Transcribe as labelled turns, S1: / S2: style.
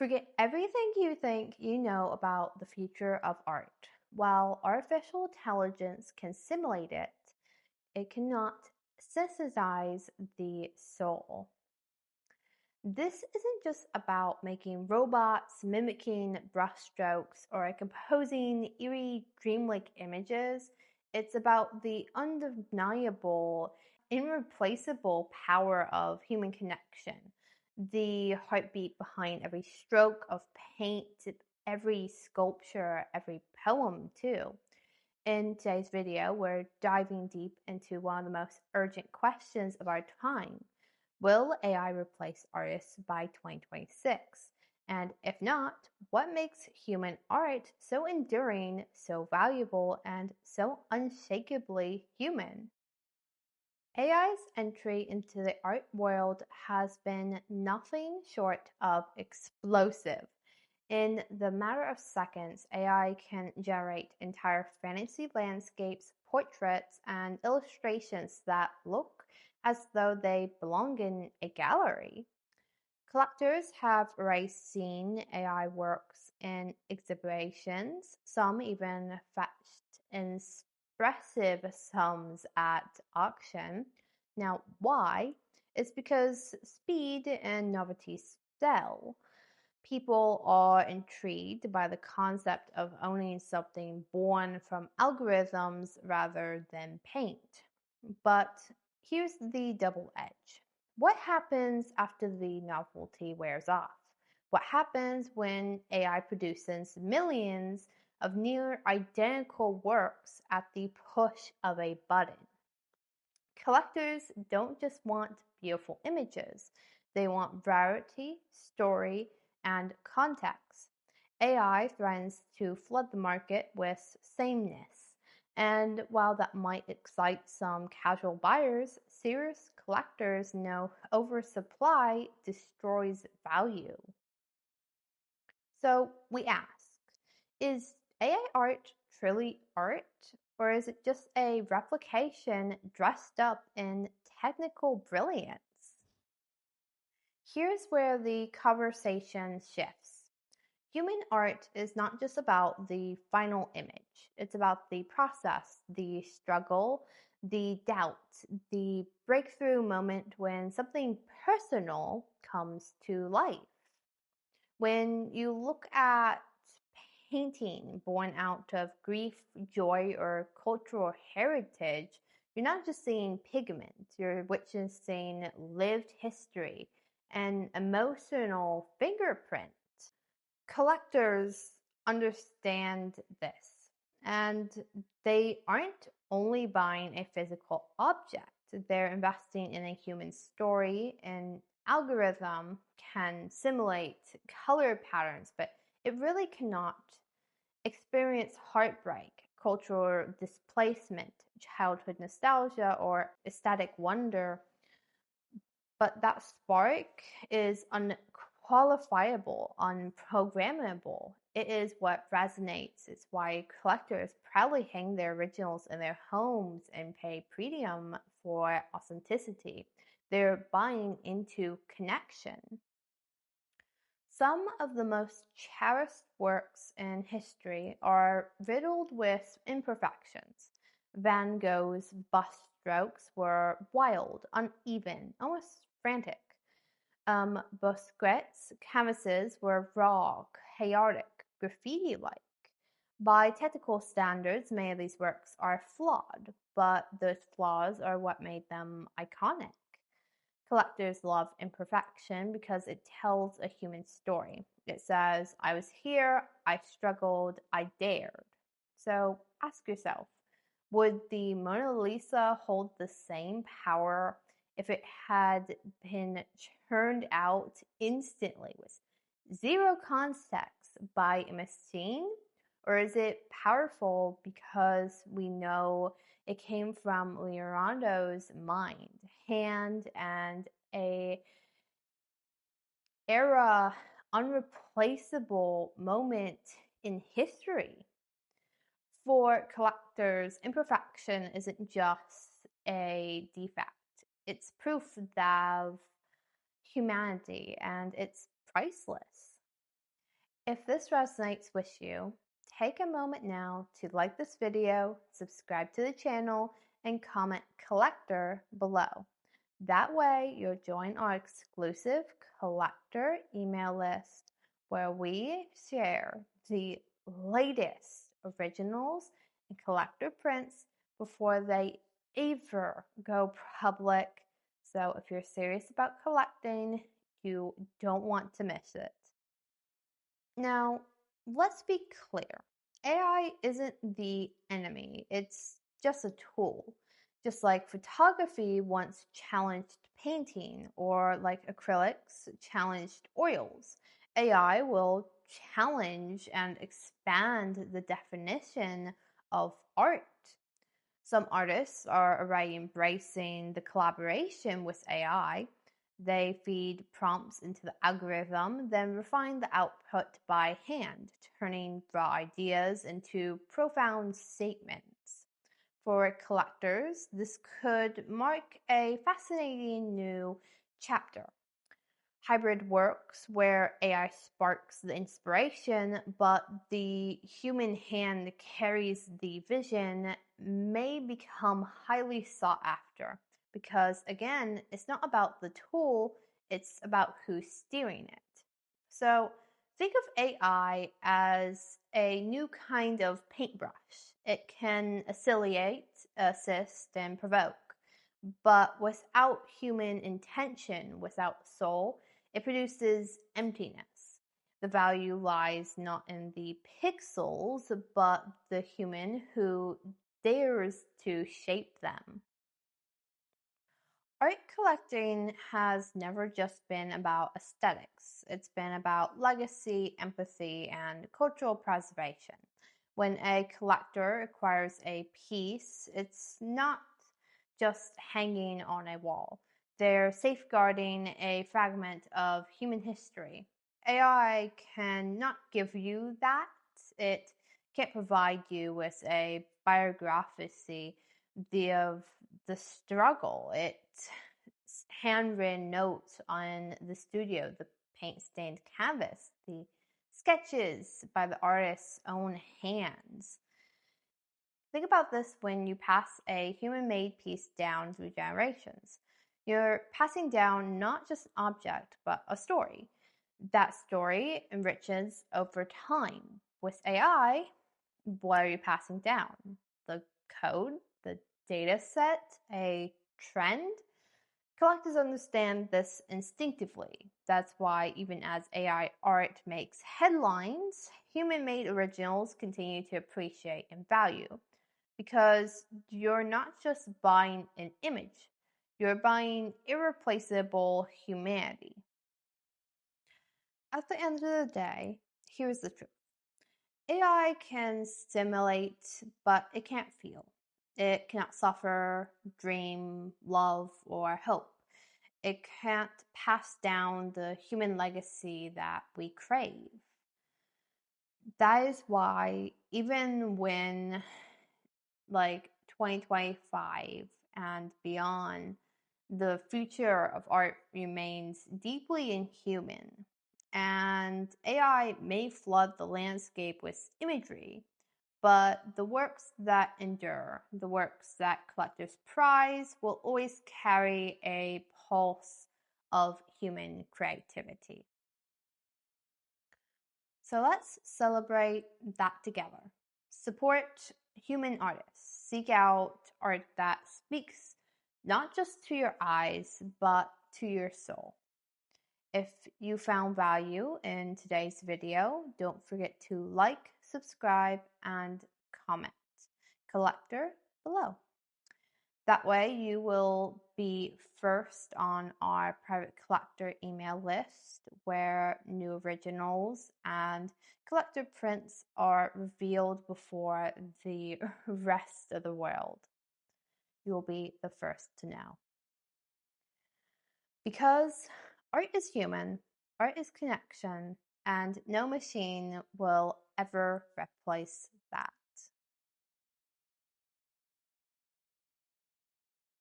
S1: Forget everything you think you know about the future of art. While artificial intelligence can simulate it, it cannot synthesize the soul. This isn't just about making robots mimicking brushstrokes or composing eerie, dreamlike images. It's about the undeniable, irreplaceable power of human connection, the heartbeat behind every stroke of paint, every sculpture, every poem, too. In today's video, we're diving deep into one of the most urgent questions of our time. Will AI replace artists by 2026? And if not, what makes human art so enduring, so valuable, and so unshakably human? AI's entry into the art world has been nothing short of explosive. In the matter of seconds, AI can generate entire fantasy landscapes, portraits, and illustrations that look as though they belong in a gallery. Collectors have already seen AI works in exhibitions, some even fetched expressive sums at auction. Now, why? It's because speed and novelty sell. People are intrigued by the concept of owning something born from algorithms rather than paint. But here's the double edge. What happens after the novelty wears off? What happens when AI produces millions of near identical works at the push of a button? Collectors don't just want beautiful images, they want variety, story, and context. AI threatens to flood the market with sameness. And while that might excite some casual buyers, serious collectors know oversupply destroys value. So we ask, is AI art truly art? Or is it just a replication dressed up in technical brilliance? Here's where the conversation shifts. Human art is not just about the final image, it's about the process, the struggle, the doubt, the breakthrough moment when something personal comes to life. When you look at painting born out of grief, joy, or cultural heritage, you're not just seeing pigment, you're witnessing lived history and emotional fingerprint. Collectors understand this, and they aren't only buying a physical object, they're investing in a human story. An algorithm can simulate color patterns, but it really cannot experience heartbreak, cultural displacement, childhood nostalgia, or aesthetic wonder. But that spark is unqualifiable, unprogrammable. It is what resonates. It's why collectors proudly hang their originals in their homes and pay premium for authenticity. They're buying into connection. Some of the most cherished works in history are riddled with imperfections. Van Gogh's brushstrokes were wild, uneven, almost frantic. Bosquet's canvases were raw, chaotic, graffiti-like. By technical standards, many of these works are flawed, but those flaws are what made them iconic. Collectors love imperfection because it tells a human story. It says, I was here, I struggled, I dared. So ask yourself, would the Mona Lisa hold the same power if it had been churned out instantly with zero context by a machine? Or is it powerful because we know it came from Leonardo's mind, hand, and a era unreplaceable moment in history? For collectors, imperfection isn't just a defect. It's proof of humanity, and it's priceless. If this resonates with you, take a moment now to like this video, subscribe to the channel, and comment collector below. That way you'll join our exclusive collector email list where we share the latest originals and collector prints before they ever go public. So if you're serious about collecting, you don't want to miss it. Now, let's be clear. AI isn't the enemy. It's just a tool. Just like photography once challenged painting, or like acrylics challenged oils, AI will challenge and expand the definition of art. Some artists are already embracing the collaboration with AI. They feed prompts into the algorithm, then refine the output by hand, turning raw ideas into profound statements. For collectors, this could mark a fascinating new chapter. Hybrid works where AI sparks the inspiration, but the human hand carries the vision may become highly sought after because, again, it's not about the tool, it's about who's steering it. So think of AI as a new kind of paintbrush. It can accelerate, assist, and provoke. But without human intention, without soul, it produces emptiness. The value lies not in the pixels, but the human who dares to shape them. Art collecting has never just been about aesthetics. It's been about legacy, empathy, and cultural preservation. When a collector acquires a piece, it's not just hanging on a wall. They're safeguarding a fragment of human history. AI cannot give you that. It can't provide you with a biography of the struggle. It's handwritten notes on the studio, the paint-stained canvas, the sketches by the artist's own hands. Think about this when you pass a human-made piece down through generations. You're passing down not just an object, but a story. That story enriches over time. With AI, what are you passing down? The code, the data set, a trend? Collectors understand this instinctively. That's why even as AI art makes headlines, human-made originals continue to appreciate and value. Because you're not just buying an image, you're buying irreplaceable humanity. At the end of the day, here's the truth. AI can stimulate, but it can't feel. It cannot suffer, dream, love, or hope. It can't pass down the human legacy that we crave. That is why even when 2025 and beyond, the future of art remains deeply inhuman. And AI may flood the landscape with imagery, but the works that endure, the works that collectors prize, will always carry a pulse of human creativity. So let's celebrate that together. Support human artists. Seek out art that speaks not just to your eyes, but to your soul. If you found value in today's video, don't forget to like, subscribe, and comment. Collector below. That way you will be first on our private collector email list where new originals and collector prints are revealed before the rest of the world. You will be the first to know. Because art is human, art is connection, and no machine will ever replace